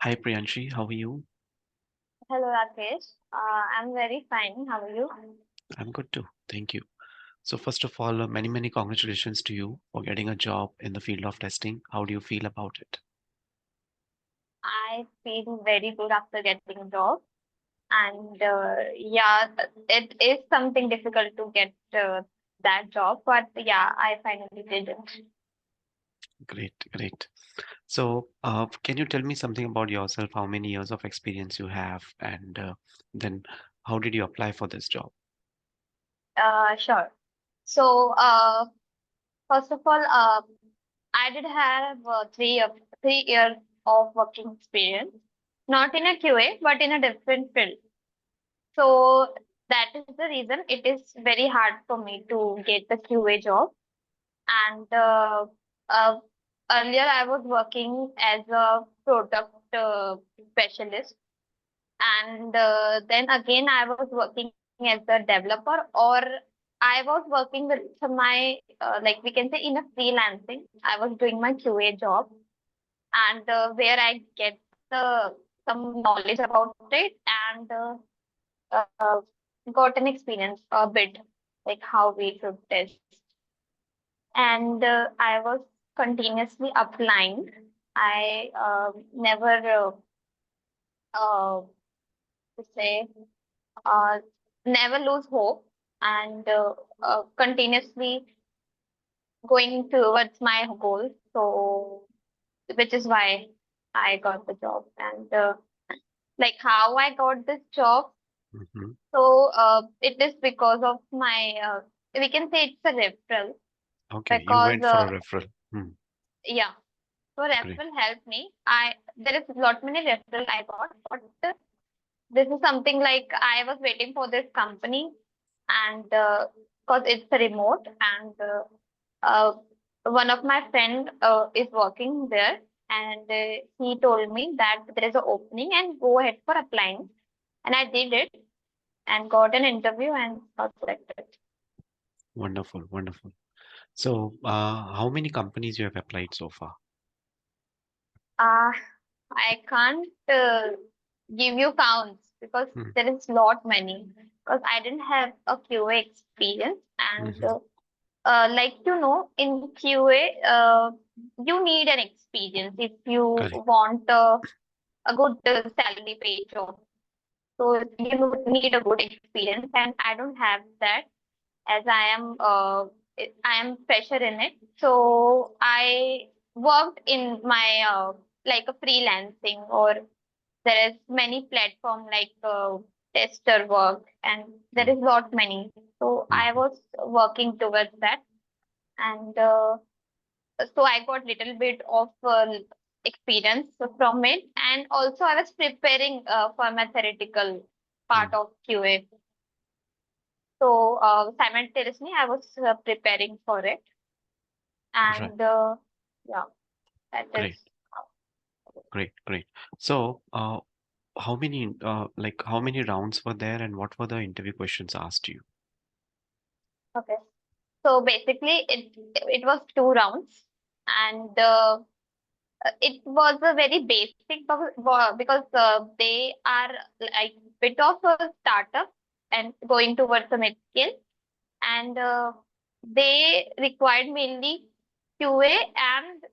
Hi Priyanshi, how are you? Hello, Rakesh. I'm very fine. How are you? I'm good too, thank you. So first of all, many congratulations to you for getting a job in the field of testing. How do you feel about it? I feel very good after getting a job, and yeah, it is something difficult to get that job, but yeah, I finally did it. Great, great. So can you tell me something about yourself? How many years of experience you have, and then how did you apply for this job? Sure. So, first of all, I did have 3 years of working experience, not in a QA, but in a different field. So that is the reason it is very hard for me to get the QA job. And uh, earlier I was working as a product specialist, and then again I was working as a developer, or I was working with my like we can say in a freelancing. I was doing my QA job, and where I get some knowledge about it, and uh, got an experience a bit like how we should test. And I was continuously applying. I never uh, to say uh, never lose hope, and continuously going towards my goal. So, which is why I got the job, and like how I got this job. Hmm. So it is because of my we can say it's a referral Okay, you because went for a referral. Hmm. yeah. So Great. referral helped me. I There is lot many referral I got, but this is something like I was waiting for this company, and because it's a remote, and uh, one of my friend is working there, and he told me that there is an opening and go ahead for applying, and I did it and got an interview and got selected. Wonderful, wonderful. So how many companies you have applied so far? Uh, I can't give you counts because Hmm. there is lot many, because I didn't have a QA experience, and Hmm. like in QA you need an experience if you Correct. want a good salary paid job. So you need a good experience, and I don't have that, as I am fresher in it. So I worked in my like a freelancing, or there is many platform like tester work, and there Hmm. is lot many. So I Hmm. was working towards that, and so I got little bit of experience from it, and also I was preparing for my theoretical Hmm. part of QA. So simultaneously I was preparing for it, Right. and yeah, that is Great. Great, great. So, how many rounds were there, and what were the interview questions asked you? okay. So basically, it was 2 rounds, and it was a very basic because they are like bit of a startup and going towards a mid scale, and they required mainly QA and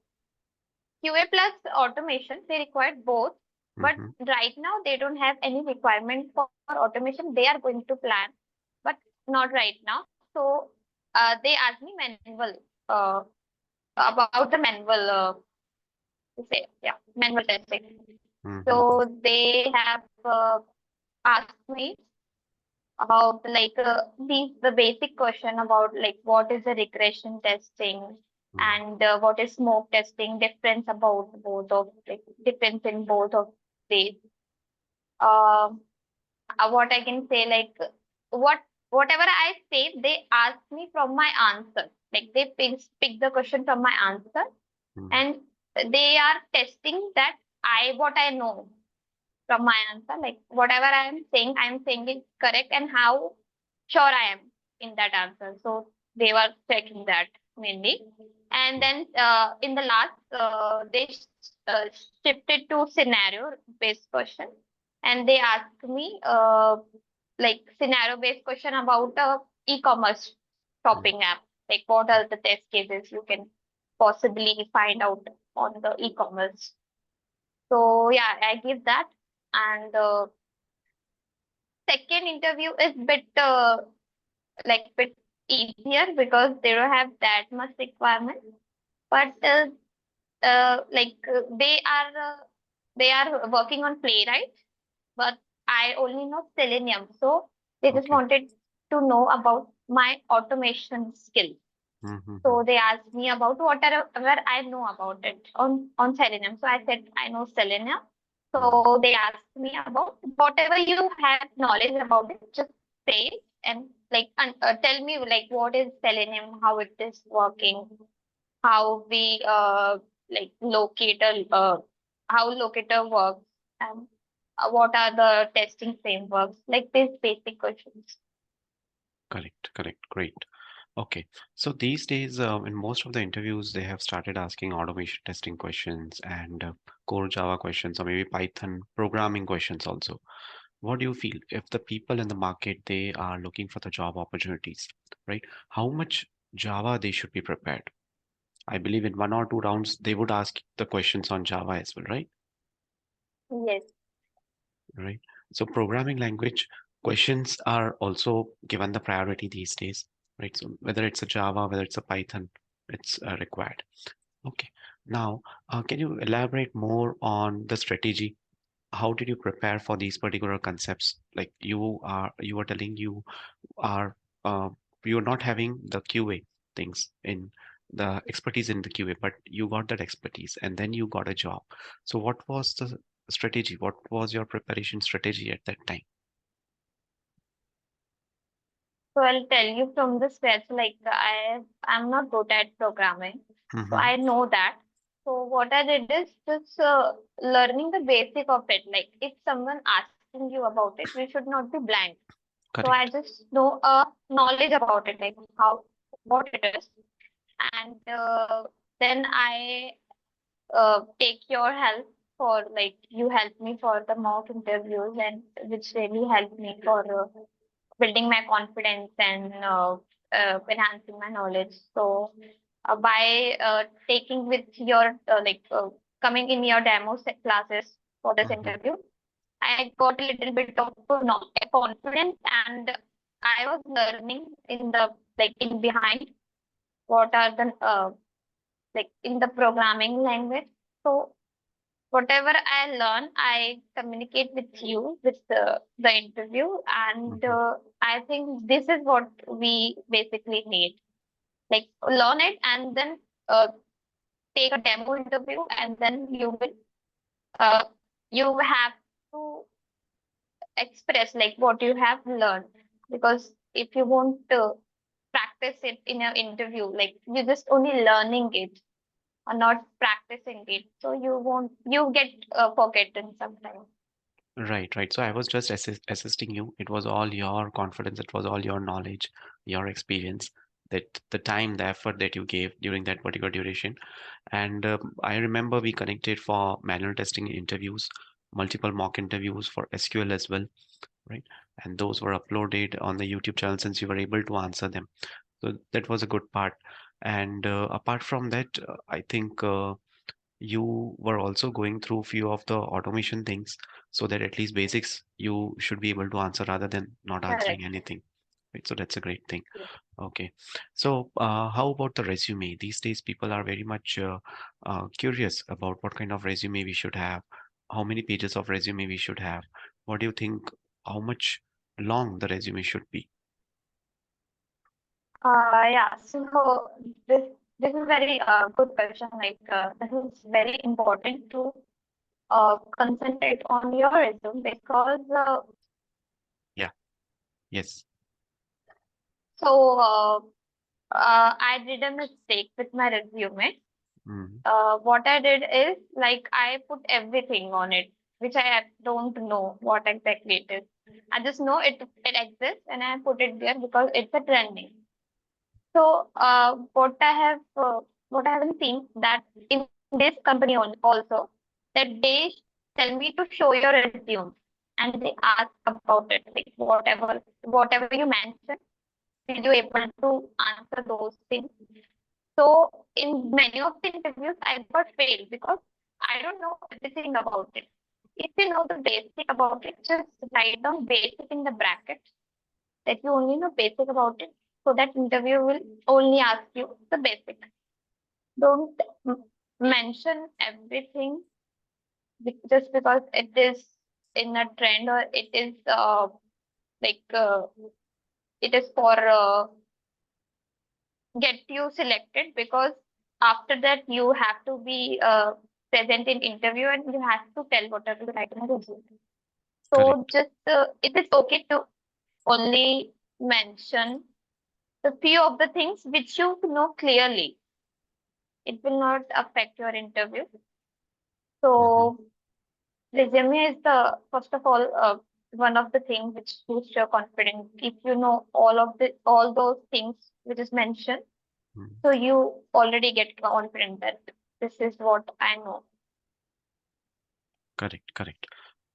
QA plus automation. They required both, but Mm-hmm. right now they don't have any requirement for automation. They are going to plan, but not right now. So they asked me manual uh, about the manual manual testing. Mm-hmm. So they have asked me about like the basic question about like what is the regression testing, Mm. and what is smoke testing, difference about both of like difference in both of these. Um, what I can say, like what whatever I say, they ask me from my answer. Like they pick the question from my answer, Mm. and they are testing that I what I know from my answer. Like whatever I am saying is correct, and how sure I am in that answer. So they were checking that mainly. And mm, then in the last, uh, shifted to scenario based question, and they asked me like scenario based question about e-commerce mm. shopping app. Like what are the test cases you can possibly find out on the e-commerce. So yeah, I give that. And second interview is bit bit easier because they don't have that much requirement. But they are working on playwright, but I only know Selenium. So they just Okay. wanted to know about my automation skill. Mm-hmm. So they asked me about whatever I know about it on Selenium. So I said I know Selenium. So they asked me about whatever you have knowledge about it, just say it and tell me like what is Selenium, how it is working, how we locator how locator works, and what are the testing frameworks, like these basic questions. Correct, correct, great. Okay, so these days, in most of the interviews, they have started asking automation testing questions and core Java questions, or maybe Python programming questions also. What do you feel if the people in the market they are looking for the job opportunities, right? How much Java they should be prepared? I believe in 1 or 2 rounds they would ask the questions on Java as well, right? Yes. Right. So programming language questions are also given the priority these days, right? So whether it's a Java, whether it's a Python, it's required. Okay. Now, can you elaborate more on the strategy? How did you prepare for these particular concepts? Like you are telling are uh, you're not having the QA things in the expertise in the QA, but you got that expertise and then you got a job. So what was the strategy? What was your preparation strategy at that time? So I'll tell you from the scratch, like I'm not good at programming. So Mm-hmm. I know that. So what I did is just learning the basic of it. Like if someone asking you about it, you should not be blank. So I Correct. just know knowledge about it, like how what it is. And then I take your help for like you helped me for the mock interviews, and which really helped me for building my confidence and enhancing my knowledge. So by taking with your coming in your classes for this Mm-hmm. interview, I got a little bit of confidence, and I was learning in the in behind what are the in the programming language. So whatever I learn, I communicate with you with the interview, and Mm-hmm. I think this is what we basically need. Like learn it and then uh, take a demo interview, and then uh, you have to express like what you have learned, because if you won't practice it in an interview, like you're just only learning it or not practicing it, so you get forgotten sometimes. Right, right. So I was just assisting you. It was all your confidence, it was all your knowledge, your experience, that the time, the effort that you gave during that particular duration. And I remember we connected for manual testing interviews, multiple mock interviews for SQL as well, right? And those were uploaded on the YouTube channel since you were able to answer them. So that was a good part. And apart from that, I think you were also going through few of the automation things so that at least basics you should be able to answer rather than not answering Correct. anything. Right? So that's a great thing. Okay. So, how about the resume? These days, people are very much curious about what kind of resume we should have, how many pages of resume we should have. What do you think? How much long the resume should be? Yeah, so this is very good question. Like this is very important to concentrate on your resume, because Yeah. Yes. so I did a mistake with my resume. Mm-hmm. What I did is like I put everything on it, which I don't know what exactly it is. I just know it exists, and I put it there because it's a trending. So what I have what I haven't seen that in this company also that they tell me to show your resume and they ask about it, like whatever you mentioned, will you able to answer those things? So in many of the interviews, I got failed because I don't know everything about it. If you know the basic about it, just write down basic in the brackets that you only know basic about it, so that interview will only ask you the basic. Don't mention everything just because it is in a trend or it is like it is for get you selected, because after that you have to be present in interview and you have to tell whatever you write in the resume. So Correct. just it is okay to only mention the few of the things which you know clearly. It will not affect your interview. Hmm. So resume is the first of all one of the things which boosts your confidence. If you know all those things which is mentioned, so you already get confident that this is what I know. Correct, correct.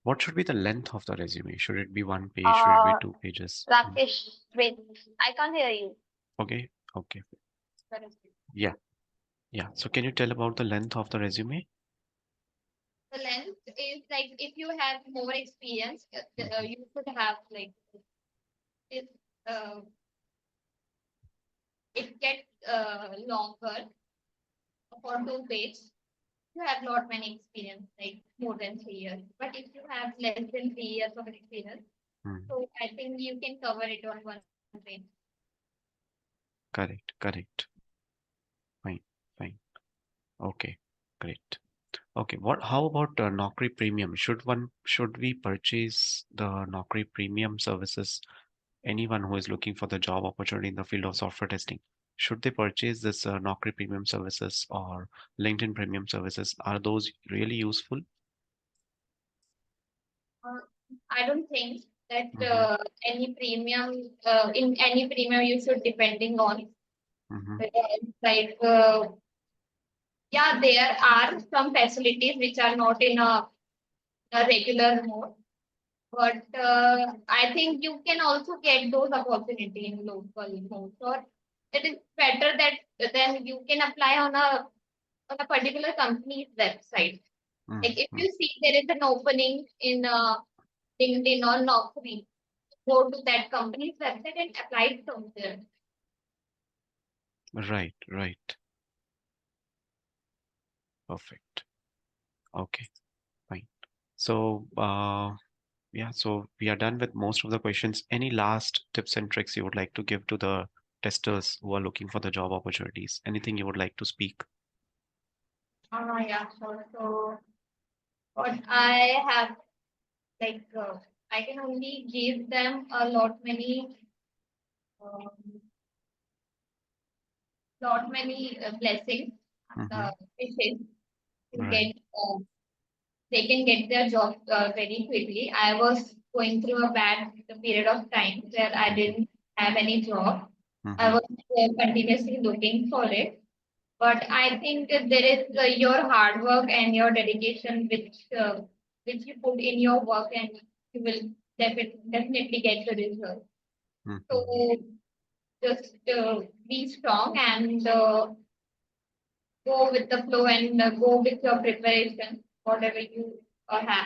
What should be the length of the resume? Should it be one page? Should it be Uh, 2 pages? Rakesh, wait, I can't hear you. Okay, okay. Yeah, yeah. So can you tell about the length of the resume? The length is like if you have more experience, Hmm. you could have like if uh, it gets longer for 2 pages. You have not many experience, like more than 3 years. But if you have less than 3 years of experience, Hmm. so I think you can cover it on 1 page. Correct, correct. Fine, fine. Okay, great. Okay, what? How about Naukri Premium? Should we purchase the Naukri Premium services? Anyone who is looking for the job opportunity in the field of software testing, should they purchase this Naukri Premium services or LinkedIn Premium services? Are those really useful? Uh, I don't think that Mm-hmm, any premium in any premium you should depending on. mm-hmm, Like yeah, there are some facilities which are not in a regular mode, but I think you can also get those opportunity in local mode. So it is better that then you can apply on a particular company's website. Like if mm-hmm. you see there is an opening in LinkedIn or Naukri, go to that company's website and apply it from there. Right, right. Perfect. Okay, fine. So, yeah, so we are done with most of the questions. Any last tips and tricks you would like to give to the testers who are looking for the job opportunities? Anything you would like to speak? Yeah, sure. So what I have like I can only give them a um, lot many blessings, Mm-hmm. wishes to Right. get they can get their job very quickly. I was going through a bad period of time where I Mm-hmm. didn't have any job. I Mm-hmm. was continuously looking for it. But I think that there is your hard work and your dedication, which you put in your work, and you will definitely get the result. So Mm-hmm. just be strong and go with the flow and go with your preparation, whatever you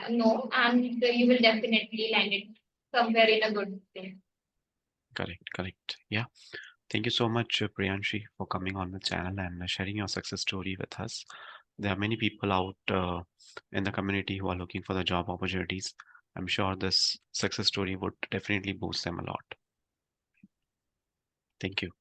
know, and you will definitely land it somewhere in a good place. Correct, correct. Yeah. Thank you so much, Priyanshi, for coming on the channel and sharing your success story with us. There are many people out in the community who are looking for the job opportunities. I'm sure this success story would definitely boost them a lot. Thank you.